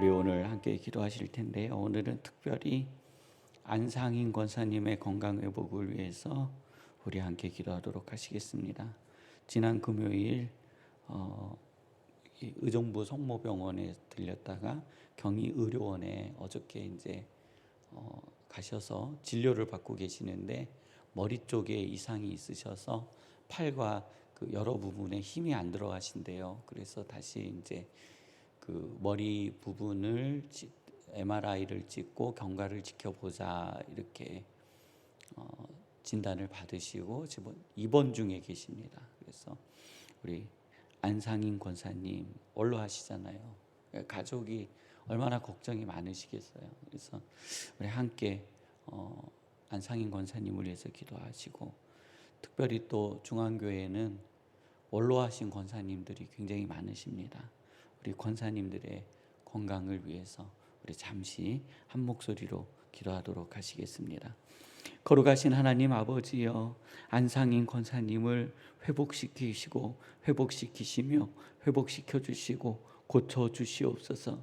우리 오늘 함께 기도하실 텐데요. 오늘은 특별히 안상인 권사님의 건강 회복을 위해서 우리 함께 기도하도록 하시겠습니다. 지난 금요일 의정부 성모병원에 들렸다가 경희의료원에 어저께 이제 가셔서 진료를 받고 계시는데 머리 쪽에 이상이 있으셔서 팔과 그 여러 부분에 힘이 안 들어가신대요. 그래서 다시 이제 그 머리 부분을 MRI를 찍고 경과를 지켜보자 이렇게 진단을 받으시고 지금 입원 중에 계십니다. 그래서 우리 안상인 권사님 원로하시잖아요. 가족이 얼마나 걱정이 많으시겠어요. 그래서 우리 함께 안상인 권사님을 위해서 기도하시고, 특별히 또 중앙교회는 원로하신 권사님들이 굉장히 많으십니다. 우리 권사님들의 건강을 위해서 우리 잠시 한 목소리로 기도하도록 하시겠습니다. 거룩하신 하나님 아버지여, 안상인 권사님을 회복시키시며 회복시켜 주시고 고쳐 주시옵소서.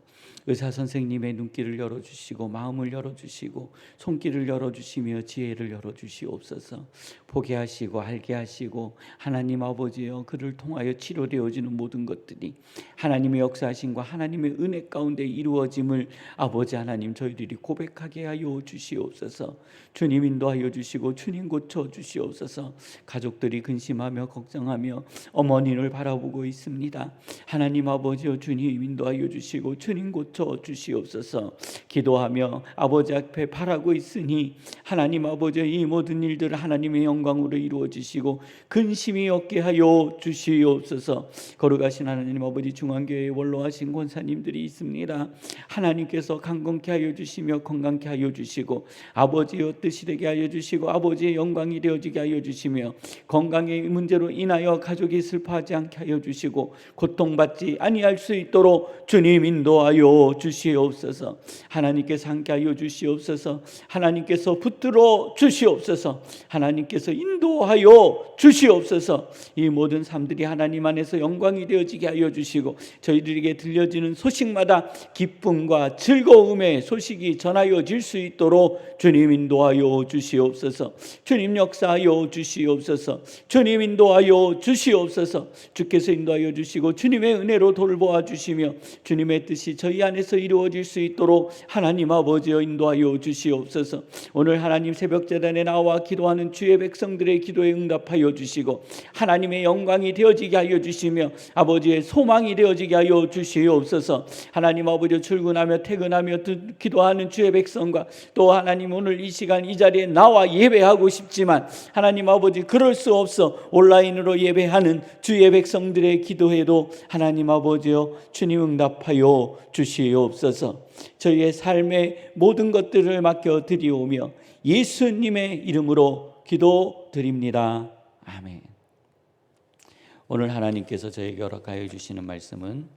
의사 선생님의 눈길을 열어주시고 마음을 열어주시고 손길을 열어주시며 지혜를 열어주시옵소서. 보게 하시고 알게 하시고, 하나님 아버지여, 그를 통하여 치료되어지는 모든 것들이 하나님의 역사하심과 하나님의 은혜 가운데 이루어짐을 아버지 하나님 저희들이 고백하게 하여 주시옵소서. 주님 인도하여 주시고 주님 고쳐 주시옵소서. 가족들이 근심하며 걱정하며 어머니를 바라보고 있습니다. 하나님 아버지여, 주님 인도하여 주시고 주님 고쳐 주시옵소서. 기도하며 아버지 앞에 바라고 있으니 하나님 아버지여, 이 모든 일들을 하나님의 영광으로 이루어 주시고 근심이 없게 하여 주시옵소서. 거룩하신 하나님 아버지, 중앙교회에 원로하신 권사님들이 있습니다. 하나님께서 강건케 하여 주시며 건강케 하여 주시고 아버지여 뜻이 되게 하여 주시고 아버지의 영광이 되어지게 하여 주시며, 건강의 문제로 인하여 가족이 슬퍼하지 않게 하여 주시고 고통받지 아니할 수 있도록 주님 인도하여 주시옵소서. 하나님께서 함께하여 주시옵소서. 하나님께서 붙들어 주시옵소서. 하나님께서 인도하여 주시옵소서. 이 모든 삶들이 하나님 안에서 영광이 되어지게 하여 주시고, 저희들에게 들려지는 소식마다 기쁨과 즐거움의 소식이 전하여질 수 있도록 주님 인도하여 주시옵소서. 주님 역사하여 주시옵소서. 주님 인도하여 주시옵소서. 주께서 인도하여 주시고 주님의 은혜로 돌보아 주시며 주님의 뜻이 저희 안에서 이루어질 수 있도록 하나님 아버지여 인도하여 주시옵소서. 오늘 하나님 새벽제단에 나와 기도하는 주의 백성들의 기도에 응답하여 주시고 하나님의 영광이 되어지게 하여 주시며 아버지의 소망이 되어지게 하여 주시옵소서. 하나님 아버지, 출근하며 퇴근하며 기도하는 주의 백성과 또 하나님 오늘 이 시간 이 자리에 나와 예배하고 싶지만 하나님 아버지 그럴 수 없어 온라인으로 예배하는 주의 백성들의 기도에도 하나님 아버지여 주님 응답하여 주시옵소서. 저희의 삶의 모든 것들을 맡겨 드리오며 예수님의 이름으로 기도드립니다. 아멘. 오늘 하나님께서 저에게 허락하여 주시는 말씀은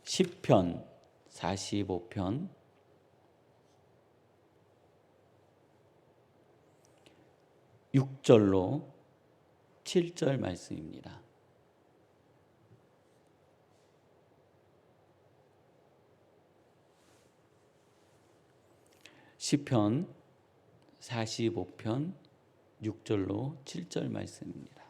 시편 45편 6절로 7절 말씀입니다. 시편 45편 6절로 7절 말씀입니다.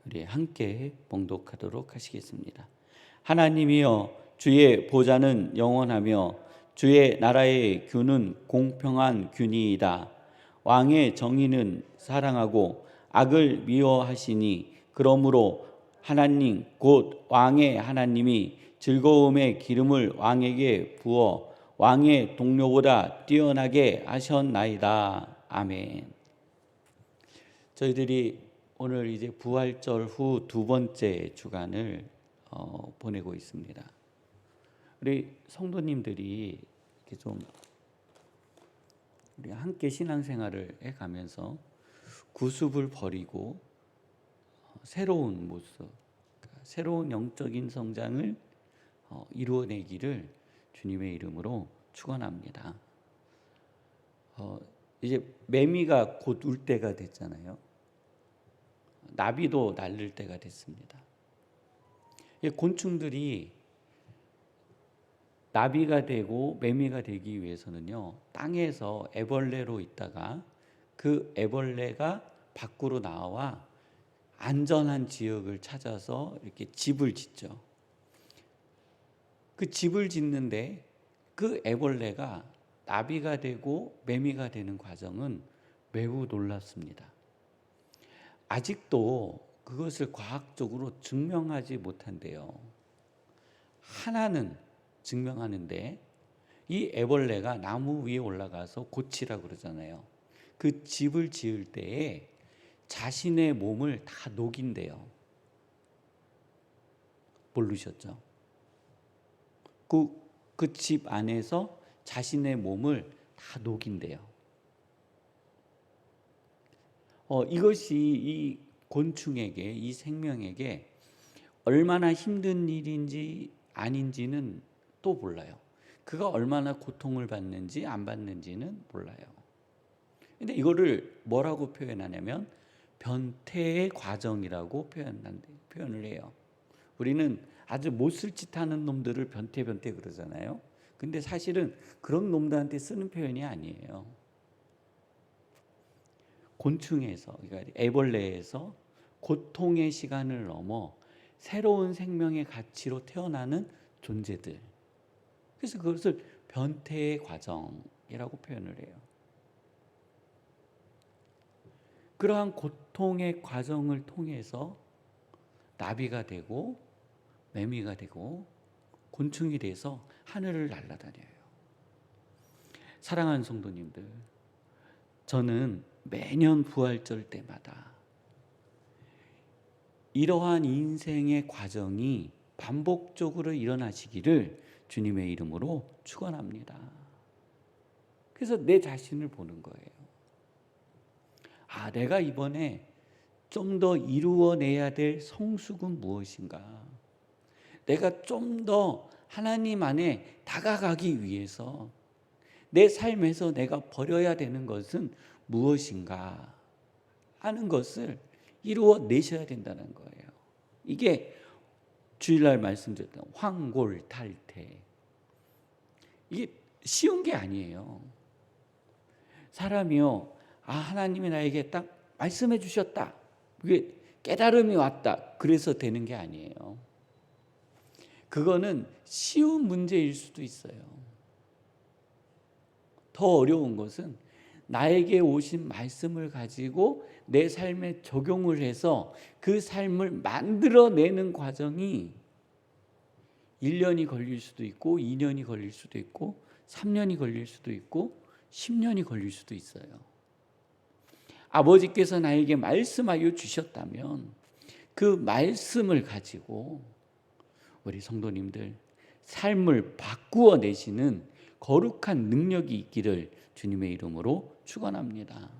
우리 함께 봉독하도록 하시겠습니다. 하나님이여, 주의 보좌는 영원하며 주의 나라의 규는 공평한 규니이다. 왕의 정의는 사랑하고 악을 미워하시니, 그러므로 하나님 곧 왕의 하나님이 즐거움의 기름을 왕에게 부어 왕의 동료보다 뛰어나게 하셨나이다. 아멘. 저희들이 오늘 이제 부활절 후 두 번째 주간을 보내고 있습니다. 우리 성도님들이 이렇게 좀 우리 함께 신앙생활을 해가면서 구습을 버리고 새로운 모습, 새로운 영적인 성장을 이루어내기를 주님의 이름으로 축원합니다. 이제 매미가 곧 울 때가 됐잖아요. 나비도 날릴 때가 됐습니다. 곤충들이 나비가 되고 매미가 되기 위해서는요, 땅에서 애벌레로 있다가 그 애벌레가 밖으로 나와 안전한 지역을 찾아서 이렇게 집을 짓죠. 그 집을 짓는데 그 애벌레가 나비가 되고 매미가 되는 과정은 매우 놀랍습니다. 아직도 그것을 과학적으로 증명하지 못한대요. 하나는 증명하는데, 이 애벌레가 나무 위에 올라가서 고치라고 그러잖아요. 그 집을 지을 때에 자신의 몸을 다 녹인대요. 모르셨죠? 그 집 안에서 자신의 몸을 다 녹인대요. 이것이 이 곤충에게, 이 생명에게 얼마나 힘든 일인지 아닌지는 또 몰라요. 그가 얼마나 고통을 받는지 안 받는지는 몰라요. 근데 이거를 뭐라고 표현하냐면 변태의 과정이라고 표현을 해요. 우리는 아주 못쓸 짓 하는 놈들을 변태 그러잖아요. 근데 사실은 그런 놈들한테 쓰는 표현이 아니에요. 곤충에서, 그러니까 애벌레에서 고통의 시간을 넘어 새로운 생명의 가치로 태어나는 존재들. 그래서 그것을 변태의 과정이라고 표현을 해요. 그러한 고통의 과정을 통해서 나비가 되고 매미가 되고 곤충이 돼서 하늘을 날아다녀요. 사랑하는 성도님들, 저는 매년 부활절 때마다 이러한 인생의 과정이 반복적으로 일어나시기를 주님의 이름으로 축원합니다. 그래서 내 자신을 보는 거예요. 내가 이번에 좀 더 이루어내야 될 성숙은 무엇인가? 내가 좀 더 하나님 안에 다가가기 위해서 내 삶에서 내가 버려야 되는 것은 무엇인가 하는 것을 이루어내셔야 된다는 거예요. 이게 주일날 말씀드렸던 황골탈퇴. 이게 쉬운 게 아니에요. 사람이요, 하나님이 나에게 딱 말씀해 주셨다, 그게 깨달음이 왔다, 그래서 되는 게 아니에요. 그거는 쉬운 문제일 수도 있어요. 더 어려운 것은 나에게 오신 말씀을 가지고 내 삶에 적용을 해서 그 삶을 만들어내는 과정이 1년이 걸릴 수도 있고 2년이 걸릴 수도 있고 3년이 걸릴 수도 있고 10년이 걸릴 수도 있어요. 아버지께서 나에게 말씀하여 주셨다면 그 말씀을 가지고 우리 성도님들 삶을 바꾸어 내시는 거룩한 능력이 있기를 주님의 이름으로 축원합니다.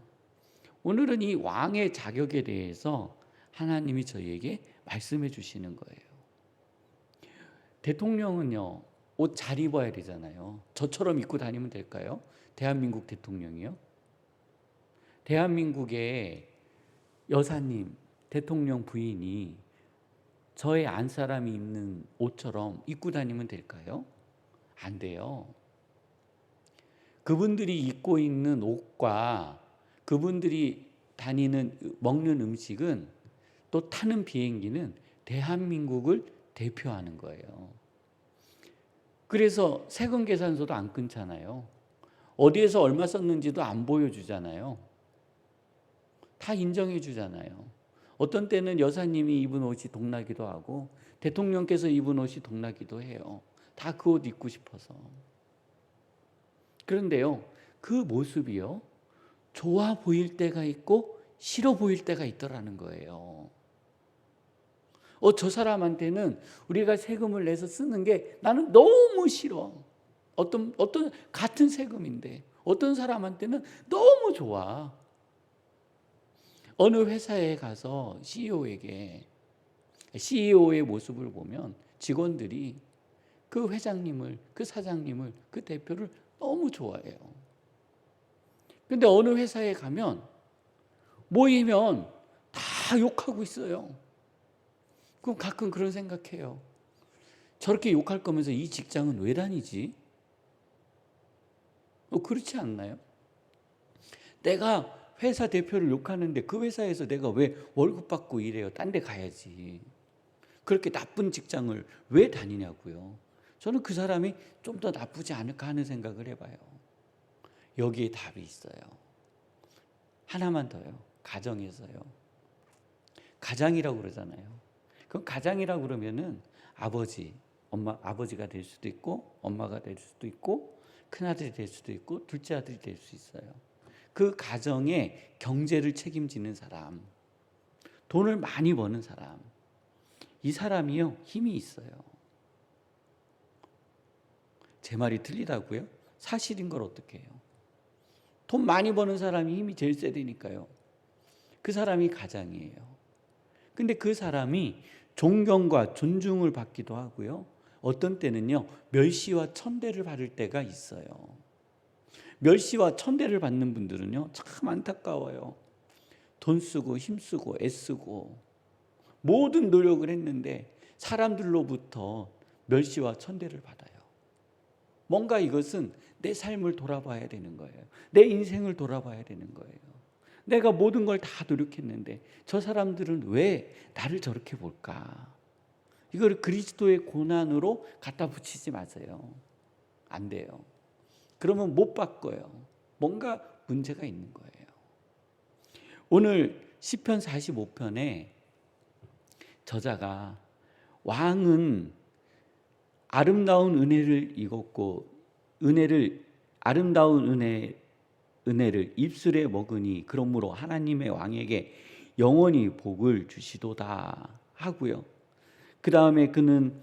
오늘은 이 왕의 자격에 대해서 하나님이 저희에게 말씀해 주시는 거예요. 대통령은요, 옷 잘 입어야 되잖아요. 저처럼 입고 다니면 될까요? 대한민국 대통령이요? 대한민국의 여사님, 대통령 부인이 저의 안사람이 입는 옷처럼 입고 다니면 될까요? 안 돼요. 그분들이 입고 있는 옷과 그분들이 다니는 먹는 음식은 또 타는 비행기는 대한민국을 대표하는 거예요. 그래서 세금 계산서도 안 끊잖아요. 어디에서 얼마 썼는지도 안 보여주잖아요. 다 인정해 주잖아요. 어떤 때는 여사님이 입은 옷이 동나기도 하고 대통령께서 입은 옷이 동나기도 해요. 다 그 옷 입고 싶어서. 그런데요, 그 모습이요, 좋아 보일 때가 있고 싫어 보일 때가 있더라는 거예요. 저 사람한테는 우리가 세금을 내서 쓰는 게 나는 너무 싫어. 어떤 같은 세금인데 어떤 사람한테는 너무 좋아. 어느 회사에 가서 CEO의 모습을 보면 직원들이 그 회장님을, 그 사장님을, 그 대표를 너무 좋아해요. 근데 어느 회사에 가면 모이면 다 다 욕하고 있어요. 그럼 가끔 그런 생각해요. 저렇게 욕할 거면서 이 직장은 왜 다니지? 그렇지 않나요? 내가 회사 대표를 욕하는데 그 회사에서 내가 왜 월급 받고 일해요? 딴 데 가야지. 그렇게 나쁜 직장을 왜 다니냐고요. 저는 그 사람이 좀 더 나쁘지 않을까 하는 생각을 해봐요. 여기에 답이 있어요. 하나만 더요. 가정에서요. 가장이라고 그러잖아요. 그럼 가장이라고 그러면은 아버지, 엄마, 아버지가 될 수도 있고 엄마가 될 수도 있고 큰아들이 될 수도 있고 둘째 아들이 될 수 있어요. 그 가정의 경제를 책임지는 사람, 돈을 많이 버는 사람, 이 사람이요 힘이 있어요. 제 말이 틀리다고요? 사실인 걸 어떻게 해요? 돈 많이 버는 사람이 힘이 제일 세다니까요. 그 사람이 가장이에요. 근데 그 사람이 존경과 존중을 받기도 하고요. 어떤 때는요 멸시와 천대를 받을 때가 있어요. 멸시와 천대를 받는 분들은요 참 안타까워요. 돈 쓰고 힘 쓰고 애쓰고 모든 노력을 했는데 사람들로부터 멸시와 천대를 받아요. 뭔가 이것은 내 삶을 돌아봐야 되는 거예요. 내 인생을 돌아봐야 되는 거예요. 내가 모든 걸 다 노력했는데 저 사람들은 왜 나를 저렇게 볼까? 이걸 그리스도의 고난으로 갖다 붙이지 마세요. 안 돼요. 그러면 못 바꿔요. 뭔가 문제가 있는 거예요. 오늘 시편 45편에 저자가 왕은 아름다운 은혜를 입었고 아름다운 은혜를 입술에 먹으니 그러므로 하나님의 왕에게 영원히 복을 주시도다 하고요. 그 다음에 그는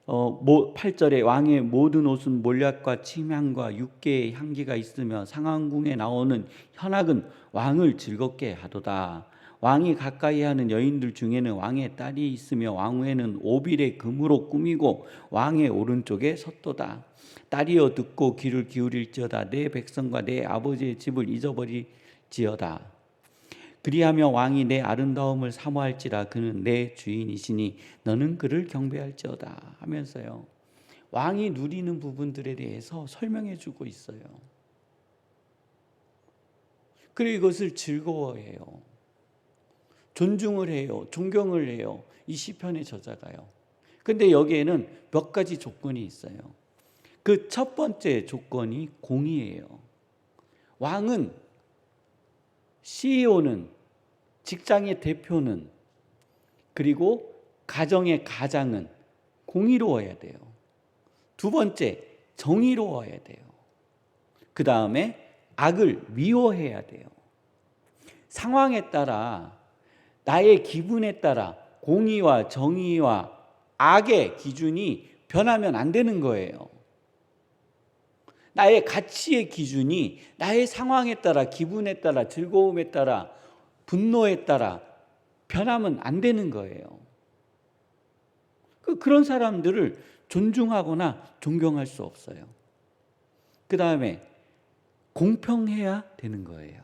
8절에 왕의 모든 옷은 몰약과 침향과 육개의 향기가 있으며 상왕궁에 나오는 현악은 왕을 즐겁게 하도다. 왕이 가까이 하는 여인들 중에는 왕의 딸이 있으며 왕후에는 오빌의 금으로 꾸미고 왕의 오른쪽에 섰도다. 딸이여 듣고 귀를 기울일지어다. 내 백성과 내 아버지의 집을 잊어버릴지어다. 그리하며 왕이 내 아름다움을 사모할지라. 그는 내 주인이시니 너는 그를 경배할지어다 하면서요 왕이 누리는 부분들에 대해서 설명해 주고 있어요. 그리고 이것을 즐거워해요. 존중을 해요. 존경을 해요. 이 시편의 저자가요. 근데 여기에는 몇 가지 조건이 있어요. 그 첫 번째 조건이 공의예요. 왕은, CEO는, 직장의 대표는, 그리고 가정의 가장은 공의로워야 돼요. 두 번째, 정의로워야 돼요. 그 다음에 악을 미워해야 돼요. 상황에 따라, 나의 기분에 따라 공의와 정의와 악의 기준이 변하면 안 되는 거예요. 나의 가치의 기준이 나의 상황에 따라, 기분에 따라, 즐거움에 따라, 분노에 따라 변하면 안 되는 거예요. 그런 사람들을 존중하거나 존경할 수 없어요. 그 다음에 공평해야 되는 거예요.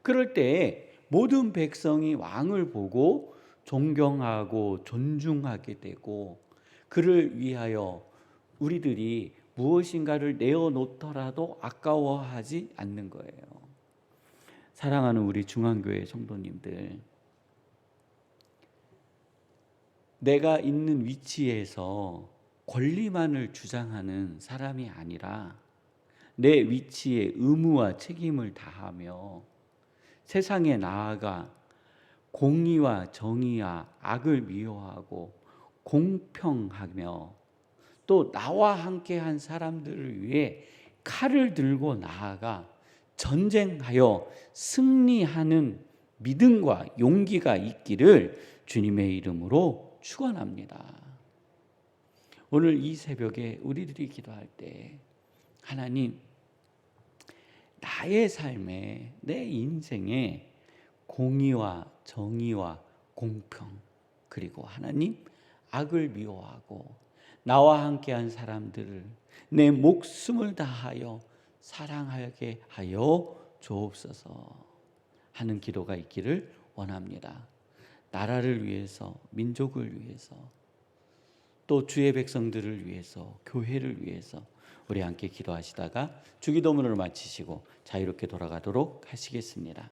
그럴 때 모든 백성이 왕을 보고 존경하고 존중하게 되고 그를 위하여 우리들이 무엇인가를 내어놓더라도 아까워하지 않는 거예요. 사랑하는 우리 중앙교회 성도님들, 내가 있는 위치에서 권리만을 주장하는 사람이 아니라 내 위치에 의무와 책임을 다하며 세상에 나아가 공의와 정의와 악을 미워하고 공평하며 또 나와 함께한 사람들을 위해 칼을 들고 나아가 전쟁하여 승리하는 믿음과 용기가 있기를 주님의 이름으로 축원합니다. 오늘 이 새벽에 우리들이 기도할 때 하나님, 나의 삶에, 내 인생에 공의와 정의와 공평, 그리고 하나님 악을 미워하고 나와 함께한 사람들을 내 목숨을 다하여 사랑하게 하여 주옵소서 하는 기도가 있기를 원합니다. 나라를 위해서, 민족을 위해서, 또 주의 백성들을 위해서, 교회를 위해서 우리 함께 기도하시다가 주기도문을 마치시고 자유롭게 돌아가도록 하시겠습니다.